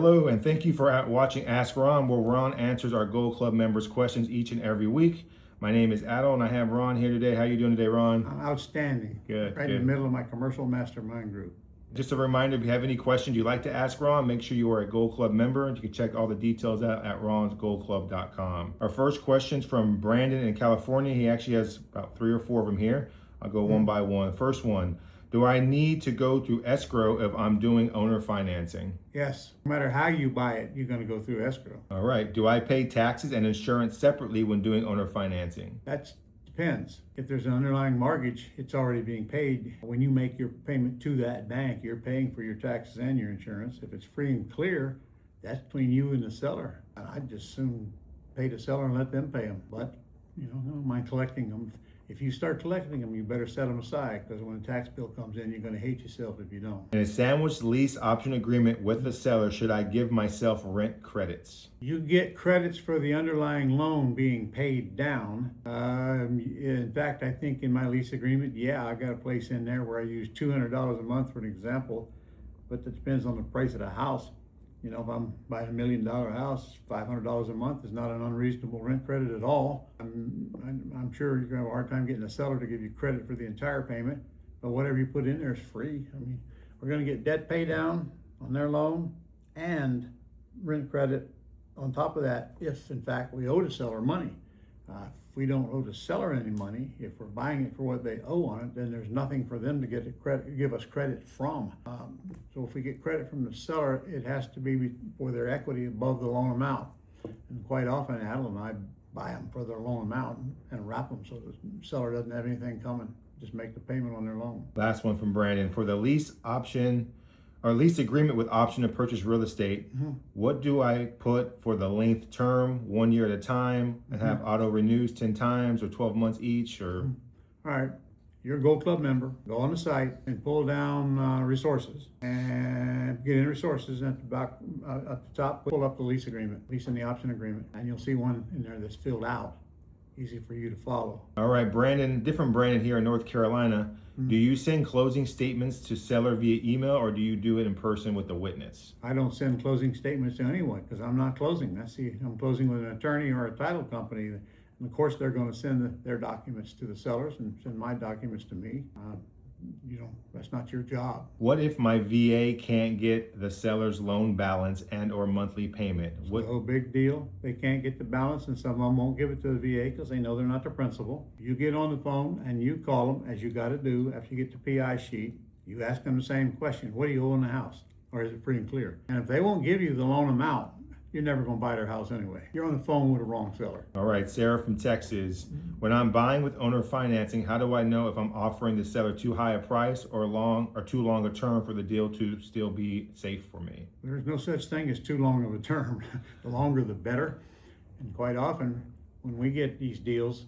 Hello, and thank you for watching Ask Ron, where Ron answers our Gold Club members' questions each and every week. My name is Adel, and I have Ron here today. How you doing today, Ron? I'm outstanding. Good, Right good. in the middle of my commercial mastermind group. Just a reminder, if you have any questions you'd like to ask Ron, make sure you are a Gold Club member, and you can check all the details out at ronsgoldclub.com. Our first question's from Brandon in California. He actually has about 3 or 4 of them here. I'll go one by one. First one, do I need to go through escrow if I'm doing owner financing? Yes, no matter how you buy it, you're going to go through escrow. All right, do I pay taxes and insurance separately when doing owner financing? That depends. If there's an underlying mortgage, it's already being paid. When you make your payment to that bank, you're paying for your taxes and your insurance. If it's free and clear, that's between you and the seller. And I'd just soon pay the seller and let them pay them. But, I don't mind collecting them. If you start collecting them, you better set them aside, because when the tax bill comes in, you're going to hate yourself if you don't. In a sandwich lease option agreement with the seller, should I give myself rent credits? You get credits for the underlying loan being paid down. In fact, I think in my lease agreement, I got a place in there where I use $200 a month for an example, but it depends on the price of the house. If I'm buying $1 million house, $500 a month is not an unreasonable rent credit at all. I'm sure you're gonna have a hard time getting a seller to give you credit for the entire payment, but whatever you put in there is free. We're gonna get debt pay down on their loan and rent credit on top of that if in fact we owe the seller money. If we don't owe the seller any money, if we're buying it for what they owe on it, then there's nothing for them to give us credit from. So if we get credit from the seller, it has to be for their equity above the loan amount. And quite often, Adel and I buy them for their loan amount and wrap them so the seller doesn't have anything coming. Just make the payment on their loan. Last one from Brandon. For the lease option or lease agreement with option to purchase real estate, what do I put for the length term, 1 year at a time, and have auto renews 10 times or 12 months each? Or All right, you're a Gold Club member. Go on the site and pull down resources and get in resources, and at the top, pull up the lease agreement, lease and the option agreement, and you'll see one in there that's filled out. Easy for you to follow. All right, Brandon, different Brandon here in North Carolina. Do you send closing statements to seller via email, or do you do it in person with the witness? I don't send closing statements to anyone because I'm not closing. I'm closing with an attorney or a title company. And of course, they're going to send their documents to the sellers and send my documents to me. That's not your job. What if my VA can't get the seller's loan balance and or monthly payment? No big deal. They can't get the balance, and some of them won't give it to the VA because they know they're not the principal. You get on the phone and you call them, as you got to do after you get the PI sheet. You ask them the same question: what do you owe on the house? Or is it free and clear? And if they won't give you the loan amount, you're never going to buy their house anyway. You're on the phone with the wrong seller. All right, Sarah from Texas. When I'm buying with owner financing, how do I know if I'm offering the seller too high a price or too long a term for the deal to still be safe for me? There's no such thing as too long of a term. The longer the better. And quite often, when we get these deals,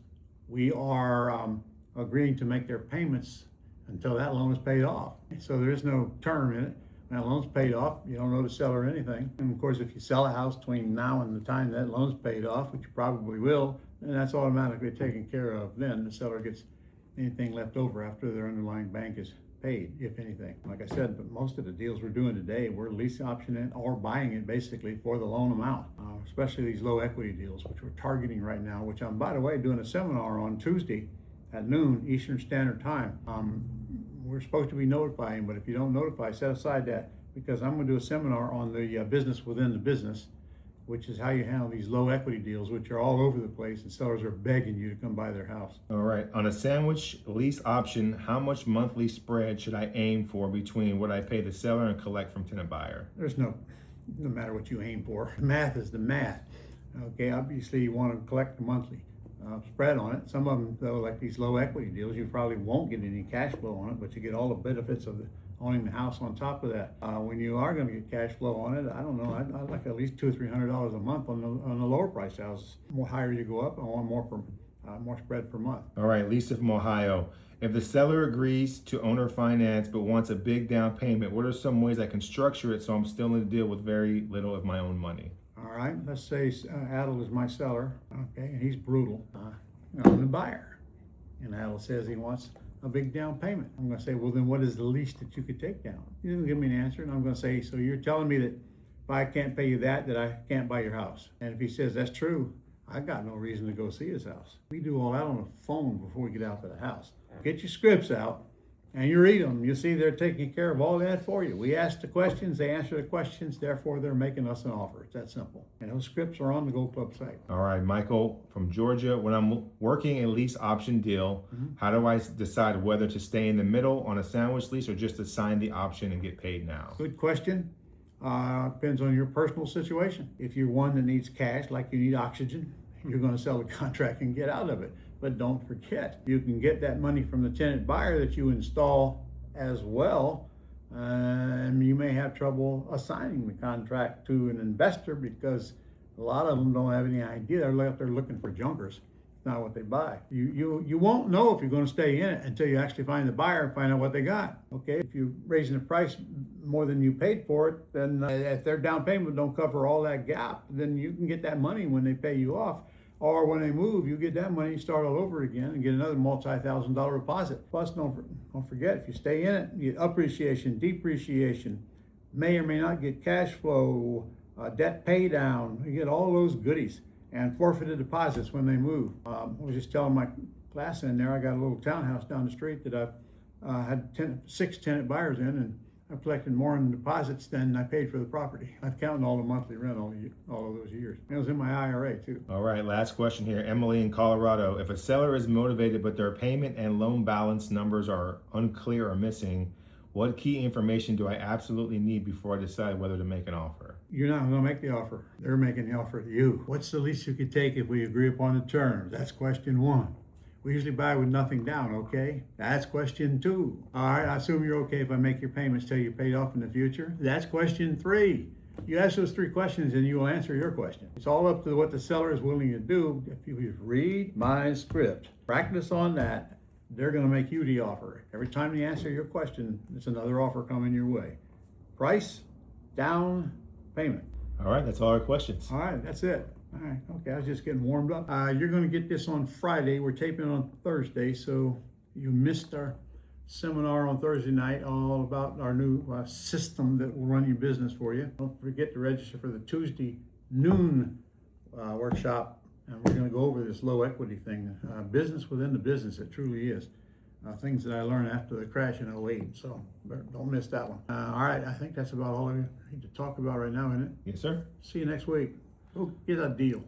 we are agreeing to make their payments until that loan is paid off. So there is no term in it. When that loan's paid off, you don't owe the seller anything. And of course, if you sell a house between now and the time that loan's paid off, which you probably will, then that's automatically taken care of. Then the seller gets anything left over after their underlying bank is paid, if anything. Like I said, but most of the deals we're doing today, we're lease optioning or buying it basically for the loan amount, especially these low equity deals, which we're targeting right now, which I'm, by the way, doing a seminar on Tuesday at noon Eastern Standard Time. We're supposed to be notifying, but if you don't notify, set aside that, because I'm going to do a seminar on the business within the business, which is how you handle these low equity deals, which are all over the place, and sellers are begging you to come buy their house. All right, on a sandwich lease option, how much monthly spread should I aim for between what I pay the seller and collect from tenant buyer? There's no matter what you aim for. Math is the math. Okay, obviously you want to collect the monthly spread on it. Some of them, though, like these low equity deals, you probably won't get any cash flow on it, but you get all the benefits of owning the house on top of that. When you are going to get cash flow on it, I don't know, I'd like at least $200 or $300 a month on the lower price houses. The more higher you go up, I want more spread per month. All right, Lisa from Ohio. If the seller agrees to owner finance but wants a big down payment, what are some ways I can structure it so I'm still in the deal with very little of my own money? All right, let's say Adel is my seller, okay, and he's brutal. I'm the buyer, and Adel says he wants a big down payment. I'm going to say, well, then what is the least that you could take down? He's going to give me an answer, and I'm going to say, so you're telling me that if I can't pay you that I can't buy your house. And if he says that's true, I got no reason to go see his house. We do all that on the phone before we get out to the house. Get your scripts out and you read them. You see they're taking care of all that for you. We ask the questions, they answer the questions, therefore they're making us an offer. It's that simple. And those scripts are on the Gold Club site. All right, Michael from Georgia. When I'm working a lease option deal, how do I decide whether to stay in the middle on a sandwich lease or just to sign the option and get paid now? Good question. Depends on your personal situation. If you're one that needs cash, like you need oxygen, you're going to sell the contract and get out of it. But don't forget, you can get that money from the tenant buyer that you install as well. And you may have trouble assigning the contract to an investor because a lot of them don't have any idea. They're out there looking for junkers. It's not what they buy. You won't know if you're going to stay in it until you actually find the buyer and find out what they got. Okay, if you're raising the price more than you paid for it, then if their down payment don't cover all that gap, then you can get that money when they pay you off. Or when they move, you get that money, start all over again, and get another multi-$1,000 deposit. Plus, don't forget, if you stay in it, you get appreciation, depreciation, may or may not get cash flow, debt pay down. You get all those goodies, and forfeited deposits when they move. I was just telling my class in there, I got a little townhouse down the street that I had 6 tenant buyers in, and I collected more in deposits than I paid for the property. I've counted all the monthly rent all of those years. It was in my IRA too. All right, last question here. Emily in Colorado. If a seller is motivated but their payment and loan balance numbers are unclear or missing, what key information do I absolutely need before I decide whether to make an offer? You're not going to make the offer. They're making the offer to you. What's the least you could take if we agree upon the terms? That's question 1. We usually buy with nothing down, okay? That's question 2. All right, I assume you're okay if I make your payments till you're paid off in the future? That's question 3. You ask those 3 questions and you will answer your question. It's all up to what the seller is willing to do. If you read my script, practice on that, they're going to make you the offer. Every time they answer your question, it's another offer coming your way. Price, down, payment. All right, that's all our questions. All right, that's it. All right, okay, I was just getting warmed up. You're going to get this on Friday. We're taping on Thursday, so you missed our seminar on Thursday night all about our new system that will run your business for you. Don't forget to register for the Tuesday noon workshop, and we're going to go over this low equity thing. Business within the business, it truly is. Things that I learned after the crash in 08, so don't miss that one. All right, I think that's about all I need to talk about right now, isn't it? Yes, sir. See you next week. Go get a deal.